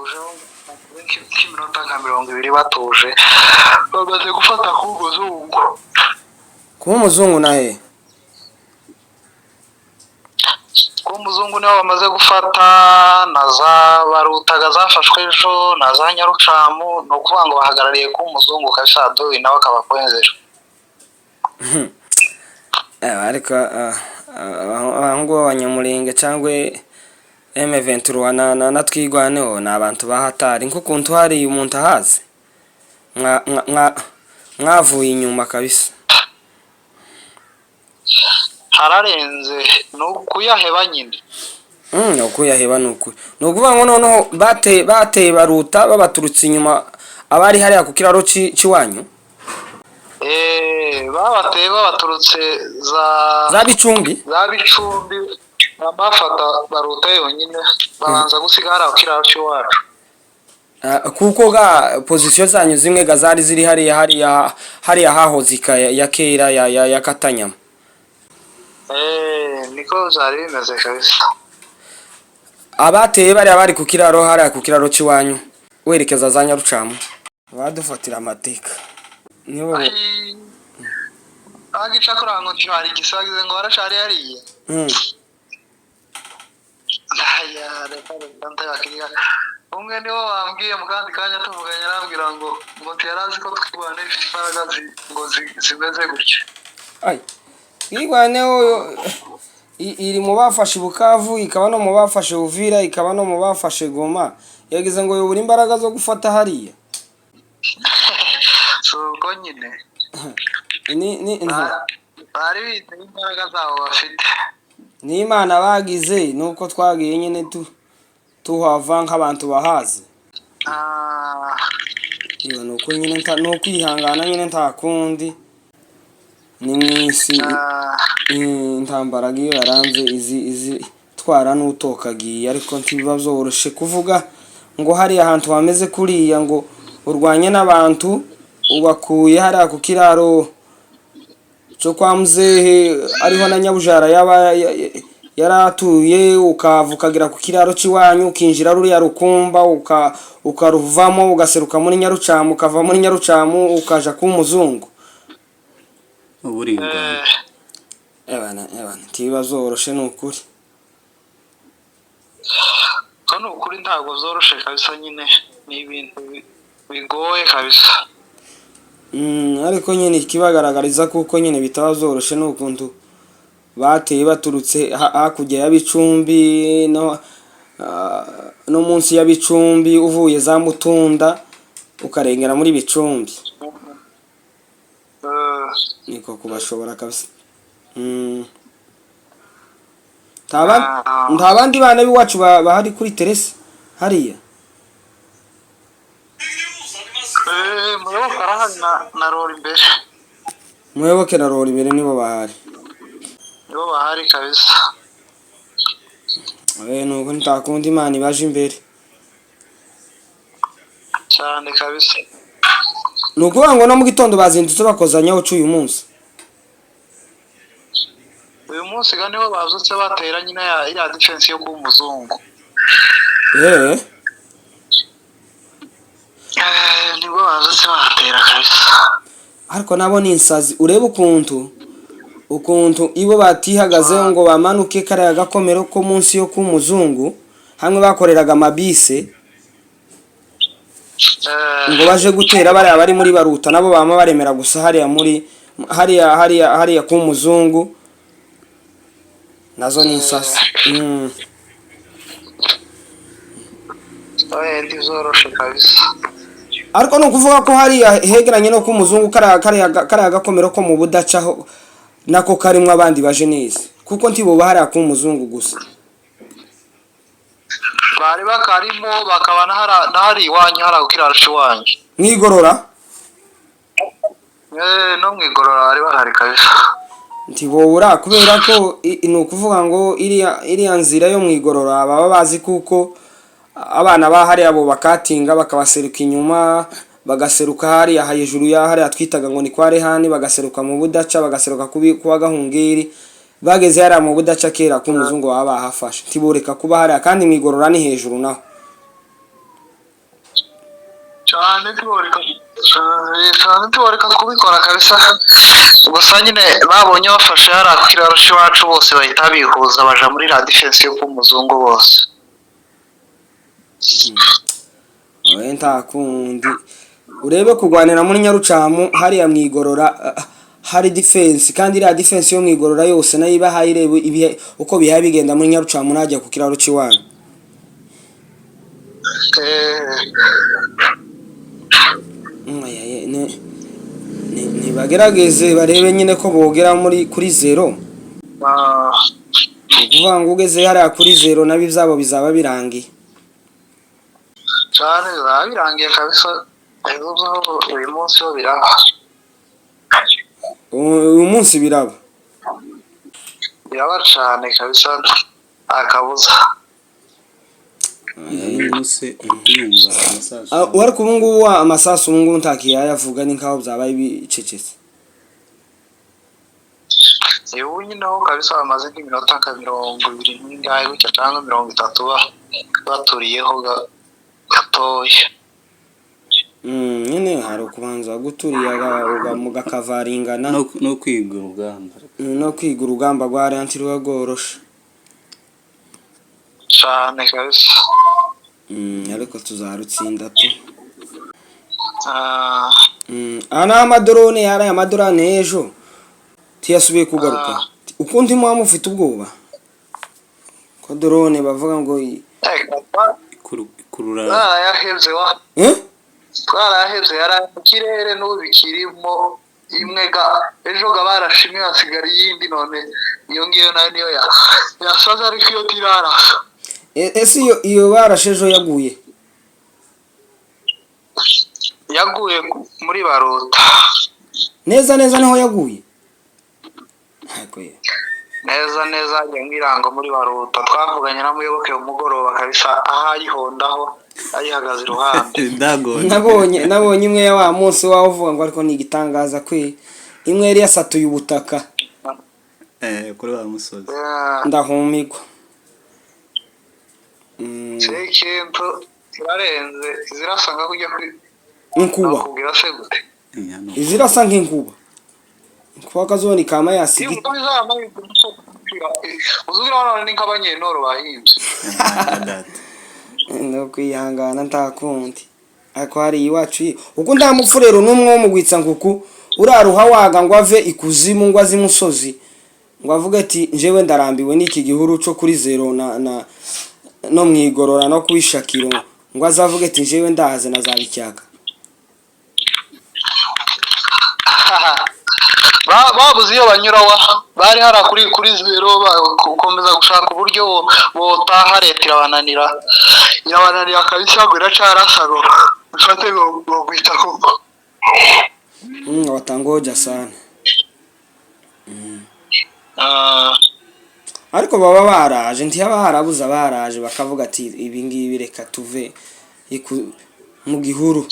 batuje nk'iminota nka 20 batuje bamaze gufata ku muzungu. Ku muzungu nahe? Ku muzungu niho bamaze gufata na za barutaga zafashwe ejo na za Nyarucamu, no kuvuga ngo bahagarariye ku muzungu kabisa doyi nawe akabakwenzera. Ariko ngo abanyamulenge cyangwa M23 na twigwaneho na abantu bahatari nko kuntu hari umuntu ahazi mwavuye inyuma kabisa. Hararenze no kuyaheba nyine. Okuyaheba nuko no kuvuga ngo noneho bateye baruta babaturutse inyuma abari hari akukiraro ciwanyu. Babateye babaturutse za bicumbi bafata baruta yonyine babanza gusigara akukiraro ciwacu. Kuko ga position zanyu zimwe gazari ziri hari hahozika ya kera ya Katanyama. Niko zari bimeze kabisa. Abateye bari ku kiraro hari ku kiraro ciwanyu werekeza za Nyarucamu badufatira amateka nibo agica kurango cyari gisagize ngo barashari yariye. Aya reka ndakiriya umwe niwo wambwiye mugandi kanya tuvuganye arambwira ngo yarazi ko twibana ifite imbaraga ngo zimeze gutya. Igwaneho iri mu bafashe Bukavu, ikaba no mu bafashe Uvira, ikaba no mu bafashe Goma, yagize ngo yobura imbaraga zo gufata hariya. So ko nyine bari imbaraga zawo bafite ni Imana bagize nuko twagiye nyine tuhava nk'abantu bahazi. Iyo nuko nyine no kwihangana nyine nta kundi ni mwisi intambara giyo yaranze izi twara n'utokagiye, ariko ntibibazo woroshe kuvuga ngo hari ahantu hameze kuriya ngo urwanye n'abantu ubakuye hari ku kiraro cyo kwa Muzehe ariho na Nyabujara yaratuye ukavukagira ku kiraro ciwanyu ukinjira ruriya rukumba ukaruvamo ugaseruka muri Nyarucamu ukava muri Nyarucamu ukaja ku muzungu. Ebana tibazo woroshe n'ukuri. Kano ukuri ntago zoroshe kabisa nyine ni ibintu bigoye kabisa. Ariko nyine ikibagaragariza kuko nyine bitazoroshe n'ukuntu bateye baturutse hakujya ya Bicumbi no munsi ya Bicumbi uvuye za Mutunda ukarengera muri Bicumbi. Niko kubashobora kabisa. Nta bandi bana biwacu bahari kuri Teresa hariya. Muyoboke arahari na Rori imbere. Muyoboke na Rori imbere nibo bahari. Nibo bahari kabisa. Nuko ntakundi Imana ibaje imbere. Cyane kabisa. Nuko ngo no mu gitondo bazindutse bakozanyaho uyu munsi. Uyu munsi ga niho bazutse batera nyine ya defense yo ku muzungu. Nibo bazutse batera kabisa. Ariko nabo ni insazi ureba ukuntu ibo batihagaze ngo bamanuke kare agakomero ko munsi yo ku muzungu hamwe bakoreraga amabise ngo baje gutera bari muri baruta nabo bama baremera gusa hariya ku muzungu nazo ni insasa. Ndizoroshe kabisa. Ariko no kuvuga ko hariya hegeranye no ku muzungu kare agakomero ko mu budacaho nako karimwe abandi baje neza kuko ntibo bahari ku muzungu gusa. Bari bakarimo bakabana hari iwanyu hari ukiraro ciwanyu mwigorora. No mwigorora ari bahari kabisa. Ntibobura kubera ko ni ukuvuga ngo iriya nzira yo mwigorora baba bazi kuko abana bahari abo bakatinga bakabaseruka inyuma bagaseruka hari hejuru ya hari atwitaga ngo ni kwa Rehani bagaseruka mu budaca bagaseruka kuba Gahungiri bageze hari mu budaca kera ku muzungu baba bahafashe ntiboreka kuba hari kandi mwigorora ni hejuru naho. cyane tuboreka kubikora kabisa. Gusa nyine babonye bafashe hariya ku kiraro cy'iwacu bose bahita bihuza baja muri la defense yo k'umuzungu bose. oya nta kundi urebe kurwanira muri Nyarucamu hariya mwigorora hari defense kandi iriya defense yo mwigorora yose nayo iba hayirebe ibihe uko biha bigenda muri Nyarucamu najya ku kiraro cy'iwanyu. Ntibagerageze barebe nyine ko bogera muri kuri zero. Ukuvuga ngo ugeze hariya kuri zero nabi byabo bizaba birangiye cyane, bizaba birangiye kabisa. Uyu munsi ho biraba, uyu munsi biraba cyane kabisa, akabuza. wari kuba ngubu amasasu ubu ngubu ntakiyayavuga ni nkaho byabaye bicecetse. ubu nyine aho kabisa bamaze nk'iminota nka 20 n'ingahe gutya cyangwa 30 baturiyeho gatoya. nyine hari ukubanza guturiye mugakavaringana no kwiga urugamba, no kwiga urugamba rwa rantiriwe rworoshe cyane kabisa. ariko tuzarutsinda tu. Ah, ana amadrone yari amadrone ejo tiyasubiye kugaruka. Ukundi mwa mufite ubwoba ko drone bavuga ngo kurura yaheze wa twaraheze yari mu kirere n'ubikirimo imwe ejo barashimye hasigara iyindi, none iyo ngiyo nayo niyo yasaza ariko iyo tirarasa. ese iyo barashejo yaguye muri Baruta neza niho yaguye. neza ajya mwirango muri Baruta. Twavuganye na muyoboke umugoroba kabisa ahayihondaho ayihagaze iruhande. nabonye imwe ya wa munsi waho uvuga ngo ariko ni igitangaza kwe imwe yari yasatuye ubutaka kuri wa musozi ndahumigwa. Sekintu kirarenze zirasanga kujya kuri inkuba kubwira se gute izirasa nk'inkuba kwa kazoni kama yasigi uzugira wana ni nk'abanyenoro bahimbye. no kwihangana ntakundi ariko hari iwacu uko ndamupfurero numwe wo mugwitsa nguku uraruha waga ngo ave ikuzimu ngo azimusozi ngo avuga ati njewe ndarambiwe n'iki gihuru cyo kuri zero no mwigorora no kwishakiro ngo azavuga ati njewe ndahaze nazabicyaka. babuze iyo banyura bari hara kuri zero gukomeza gushaka uburyo botaha leta irabananira kabisa ngo iracarasaro ufate ngo gwita koko watangoja sana. ariko baba baraje ntiyaba harabuza baraje bakavuga ati ibi ngibi reka tuve mu gihuru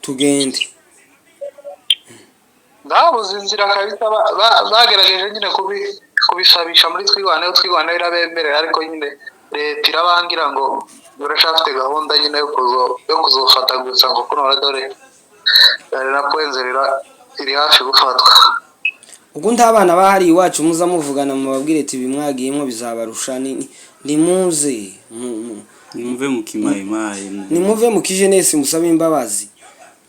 tugende. ndabuze inzira kabisa bagerageje nyine kubisabisha muri twigwana irabemerera, ariko nyine leta irabangira ngo urashafite gahunda nyine yo kuzofata gusa ngo kuno dore na kwenzerera iri hafi gufatwa. ubwo ndabana bahari iwacu muza muvugana mu babwire ati bimwagiyemo bizabarusha ni muze nimuve mu kimayimayi, nimuve mu kijenesi musabe imbabazi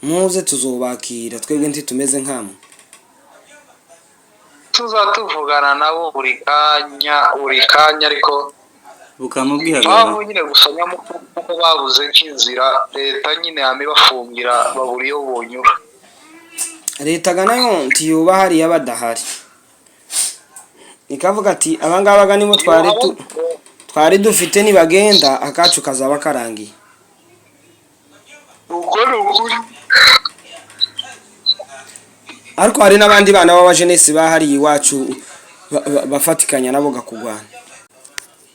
muze tuzobakira twebwe ntitumeze nkamo. tuzatuvugana nabo buri kanya ariko bukamubwihagarara nyine gusanya kuko babuze nk'inzira leta nyine yamibafungira babura iyo bonyura. leta nayo ntiyuba hariya badahari ikavuga ati abangabaga nibo twari dufite nibagenda akacu kazaba karangiye. ukuri ariko hari n'abandi bana b'abajenesi bahari iwacu bafatikanya nabo gakugwana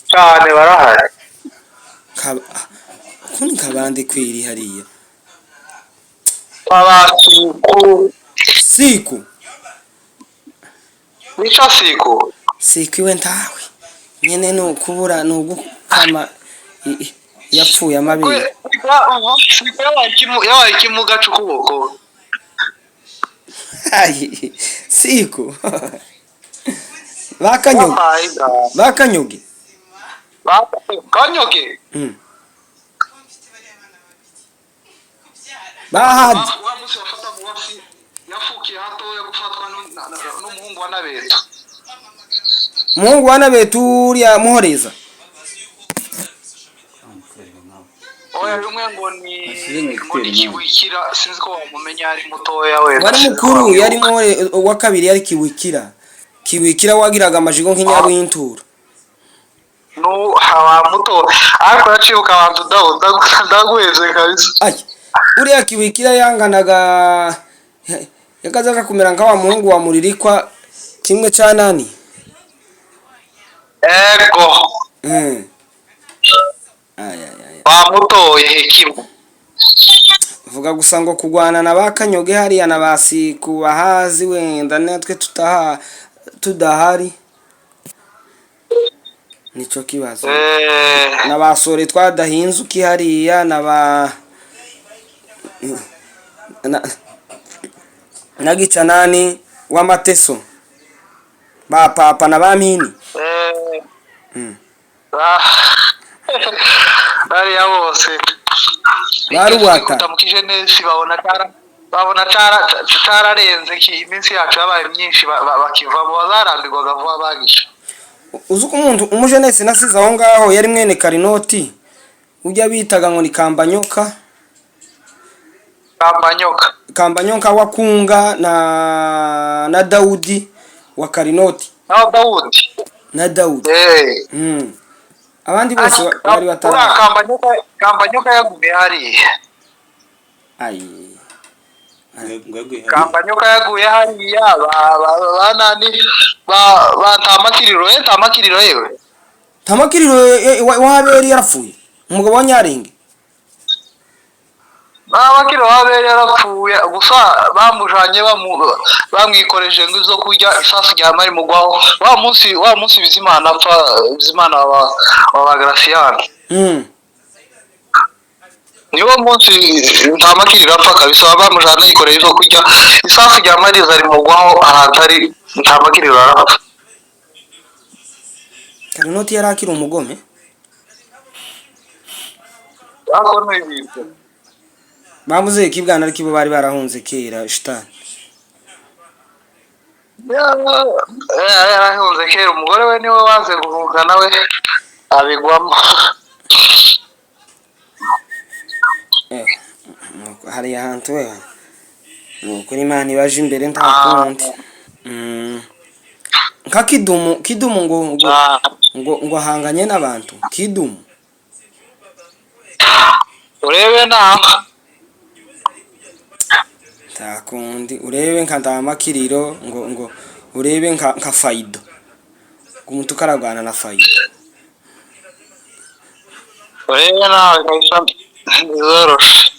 cyane barahari kundi kabandi kwiri hariya siku nica siku iwe ntawe nyene no kubura no gukama yapfuye amabere. yabaye ikimuga c'ukuboko. Ayi, siko. Bakanyoge. Bakanyoge. Kanyoge. Bahadi. Wa musi wafata buwasi yafukiye hatoya gufatwa n'umuhungu wa Nabeto. Umuhungu wa Nabeto uriya Muhoreza. Oya rumwe ngo ni Kiwikira, sinzi ko wamumenya ari mutoya we. Wari mukuru yari wa kabiri yari Kiwikira. Kiwikira wagiraga amajigo nk'inyabu y'intura. No hawa muto ariko yacibuka abantu ndagweze kabisa. Ayi uriya Kiwikira yanganaga yakazaga kumera nka wa muhungu wa Muririkwa kimwe ca nani. Ego. Bamutoye Hekimu. Vuga gusa ngo kugwana na Bakanyoge hariya na Basiku bahazi wenda natwe tudahari. Nico kibazo. Na basore twadahinzuki hariya na gicanani w'amateso. Ba papa na bampini. Bari yabose. Baruwata. Kutamukije nesi babona cararenze ki iminsi yacu yabaye myinshi bakiva bazarambirwaga vuba bagisha. Uzuko umuntu umujenesi nasize aho ngaho yari mwene Karinoti ujya bitaga ngo ni Kambanyoka. Kambanyoka wa Kunga na Daudi wa Karinoti. Na Daudi. Abandi bose bari batara. Kambanyoka yaguye hari. Ayi. Kambanyoka yaguye hari banani tamakiriro yewe. Tamakiriro wahaberi yarapfuye. Umugabo wa Nyaringe. Bakiro habere yarapfuye gusa bamujanye bamwikoreje ngo izo kurya isasu rya mari mugwaho wa munsi bizimana apfa bizimana wa Graciano. Niwo munsi ntamakirira apfa kabisa bamujana yikoreje izo kurya isasu rya mari zari mugwaho ahatari ntamakirira arapfa. Karinoti yarakira umugome. Akono ibintu Bamuze kibwana ariko bo bari barahunze kera shitani. Yarahunze kera umugore we niwe wanze guhunga nawe abigwamo. Hari ahantu we. Nuko Imana ibaje imbere ntakundi. Nka Kidumu ngo hanganye n'abantu. Kidumu. Urebe naho takundi urebe nka Ndamakiriro ngo urebe nka Faido umuntu karagwana na Faido urebe nawe kabisa zoroshe.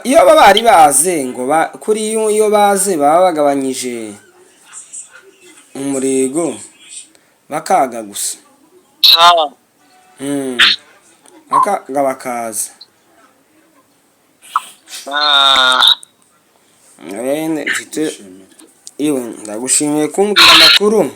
Iyo bari baze ngo kuri iyo baze baba bagabanyije umurego bakaga gusa bakaza iwe ndagushimiye kumbwira amakuru.